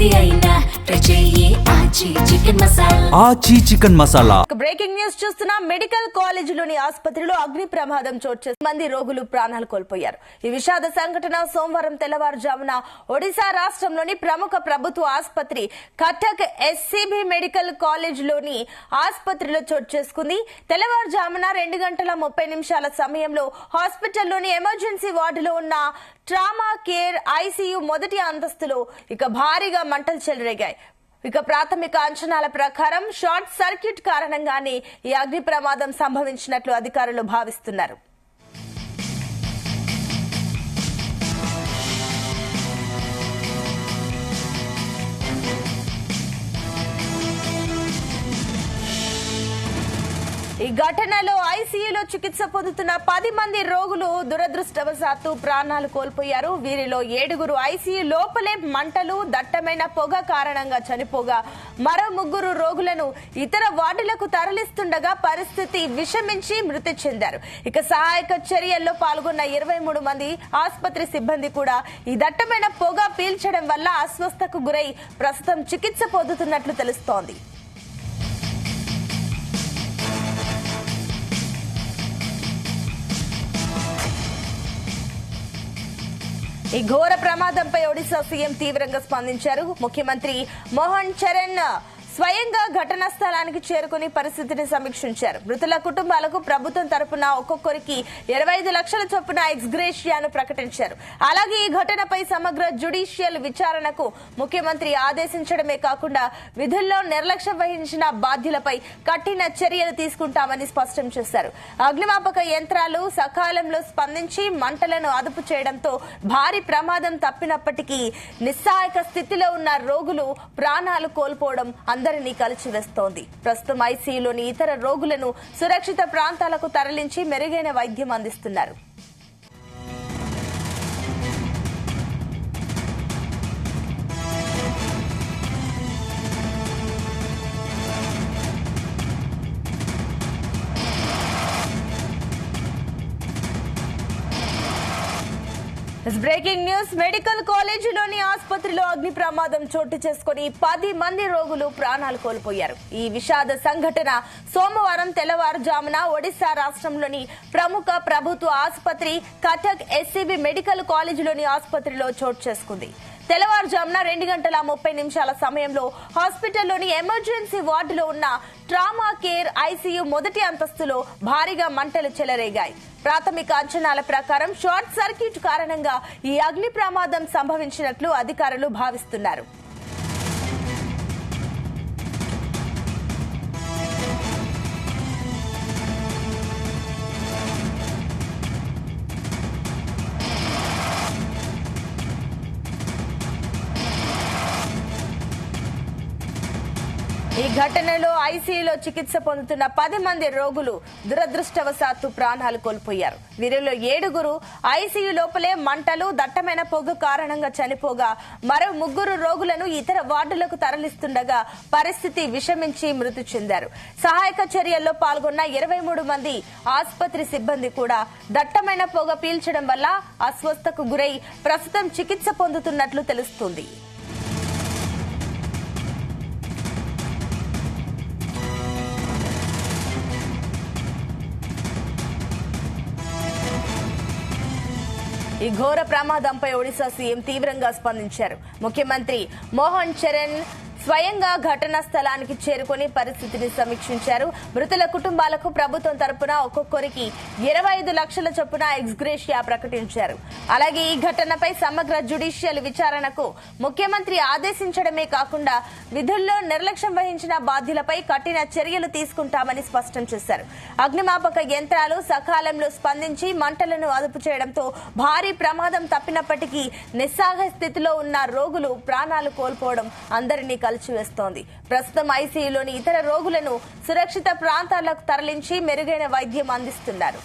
ఏది అయినా ఆచి చికెన్ మసాలా. బ్రేకింగ్ న్యూస్ చూస్తున్నా. మెడికల్ కాలేజీలోని ఆసుపత్రిలో అగ్ని ప్రమాదం చోటు చేసుకుంది. మంది రోగులు ప్రాణాలు కోల్పోయారు. ఈ విషాద సంఘటన సోమవారం తెల్లవారుజామున ఒడిశా రాష్ట్రంలోని ప్రముఖ ప్రభుత్వ ఆసుపత్రి కటక్ ఎస్సీబీ మెడికల్ కాలేజీలోని ఆసుపత్రిలో చోటు చేసుకుంది. తెల్లవారుజామున 2:30 సమయంలో హాస్పిటల్లోని ఎమర్జెన్సీ వార్డులో ఉన్న ట్రామా కేర్ ఐసీయూ మొదటి అంతస్తులో భారీగా మంటలు చెలరేగాయి. ప్రాథమిక అంచనాల ప్రకారం షార్ట్ సర్క్యూట్ కారణంగానే ఈ అగ్ని ప్రమాదం సంభవించినట్లు అధికారులు భావిస్తున్నారు. ఈ ఘటనలో ఐసీయూలో చికిత్స పొందుతున్న 10 మంది రోగులు దురదృష్టవశాత్తు ప్రాణాలు కోల్పోయారు. వీరిలో 7 ఐసీయూ లోపలే మంటలు, దట్టమైన పొగ కారణంగా చనిపోగా మరో 3 రోగులను ఇతర వార్డులకు తరలిస్తుండగా పరిస్థితి విషమించి మృతి చెందారు. సహాయక చర్యల్లో పాల్గొన్న 23 మంది ఆసుపత్రి సిబ్బంది కూడా ఈ దట్టమైన పొగ పీల్చడం వల్ల అస్వస్థకు గురై ప్రస్తుతం చికిత్స పొందుతున్నట్లు తెలుస్తోంది. ఈ ఘోర ప్రమాదంపై ఒడిశా సీఎం తీవ్రంగా స్పందించారు. ముఖ్యమంత్రి మోహన్ చరణ్ స్వయంగా ఘటనా స్థలానికి చేరుకుని పరిస్థితిని సమీక్షించారు. మృతుల కుటుంబాలకు ప్రభుత్వం తరపున ఒక్కొక్కరికి 25 లక్షల చొప్పున ఎక్స్గ్రేషియాను ప్రకటించారు. అలాగే ఈ ఘటనపై సమగ్ర జ్యుడిషియల్ విచారణకు ముఖ్యమంత్రి ఆదేశించడమే కాకుండా విధుల్లో నిర్లక్ష్యం వహించిన బాధ్యులపై కఠిన చర్యలు తీసుకుంటామని స్పష్టం చేశారు. అగ్నిమాపక యంత్రాలు సకాలంలో స్పందించి మంటలను అదుపు చేయడంతో భారీ ప్రమాదం తప్పినప్పటికీ నిస్సహాయక స్థితిలో ఉన్న రోగులు ప్రాణాలు కోల్పోవడం అందరినీ కలిచివేస్తోంది. ప్రస్తుతం ఐసీయూలోని ఇతర రోగులను సురక్షిత ప్రాంతాలకు తరలించి మెరుగైన వైద్యం అందిస్తున్నారు. Breaking news. మెడికల్ కాలేజీలోని ఆసుపత్రిలో అగ్ని ప్రమాదం చోటు చేసుకుని 10 మంది రోగులు ప్రాణాలు కోల్పోయారు. ఈ విషాద సంఘటన సోమవారం తెల్లవారుజామున ఒడిశా రాష్ట్రంలోని ప్రముఖ ప్రభుత్వ ఆసుపత్రి కటక్ ఎస్సీబీ మెడికల్ కాలేజీలోని ఆసుపత్రిలో చోటు చేసుకుంది. తెల్లవారుజామున 2:30 సమయంలో హాస్పిటల్లోని ఎమర్జెన్సీ వార్డులో ఉన్న ట్రామా కేర్ ఐసీయూ మొదటి అంతస్తులో భారీగా మంటలు చెలరేగాయి. ప్రాథమిక అంచనాల ప్రకారం షార్ట్ సర్క్యూట్ కారణంగా ఈ అగ్ని ప్రమాదం సంభవించినట్లు అధికారులు భావిస్తున్నారు. ఈ ఘటనలో ఐసీయూలో చికిత్స పొందుతున్న 10 మంది రోగులు దురదృష్టవశాత్తు ప్రాణాలు కోల్పోయారు. వీరిలో 7 ఐసీయూ లోపలే మంటలు, దట్టమైన పొగ కారణంగా చనిపోగా మరో 3 రోగులను ఇతర వార్డులకు తరలిస్తుండగా పరిస్థితి విషమించి మృతి చెందారు. సహాయక చర్యల్లో పాల్గొన్న 23 మంది ఆసుపత్రి సిబ్బంది కూడా దట్టమైన పొగ పీల్చడం వల్ల అస్వస్థకు గురై ప్రస్తుతం చికిత్స పొందుతున్నట్లు తెలుస్తుంది. ఈ ఘోర ప్రమాదంపై ఒడిశా సీఎం తీవ్రంగా స్పందించారు. ముఖ్యమంత్రి మోహన్ చరణ్ స్వయంగా ఘటనా స్థలానికి చేరుకుని పరిస్థితిని సమీక్షించారు. మృతుల కుటుంబాలకు ప్రభుత్వం తరపున ఒక్కొక్కరికి 25 లక్షల చొప్పున ఎక్స్గ్రేషియా ప్రకటించారు. అలాగే ఈ ఘటనపై సమగ్ర జ్యుడిషియల్ విచారణకు ముఖ్యమంత్రి ఆదేశించడమే కాకుండా విధుల్లో నిర్లక్ష్యం వహించిన బాధ్యులపై కఠిన చర్యలు తీసుకుంటామని స్పష్టం చేశారు. అగ్నిమాపక యంత్రాలు సకాలంలో స్పందించి మంటలను అదుపు చేయడంతో భారీ ప్రమాదం తప్పినప్పటికీ నిస్సహాయ స్థితిలో ఉన్న రోగులు ప్రాణాలు కోల్పోవడం అందరినీ కలిచివేస్తోంది. ప్రస్తుతం ఐసీయూలోని ఇతర రోగులను సురక్షిత ప్రాంతాలకు తరలించి మెరుగైన వైద్యం అందిస్తున్నారు.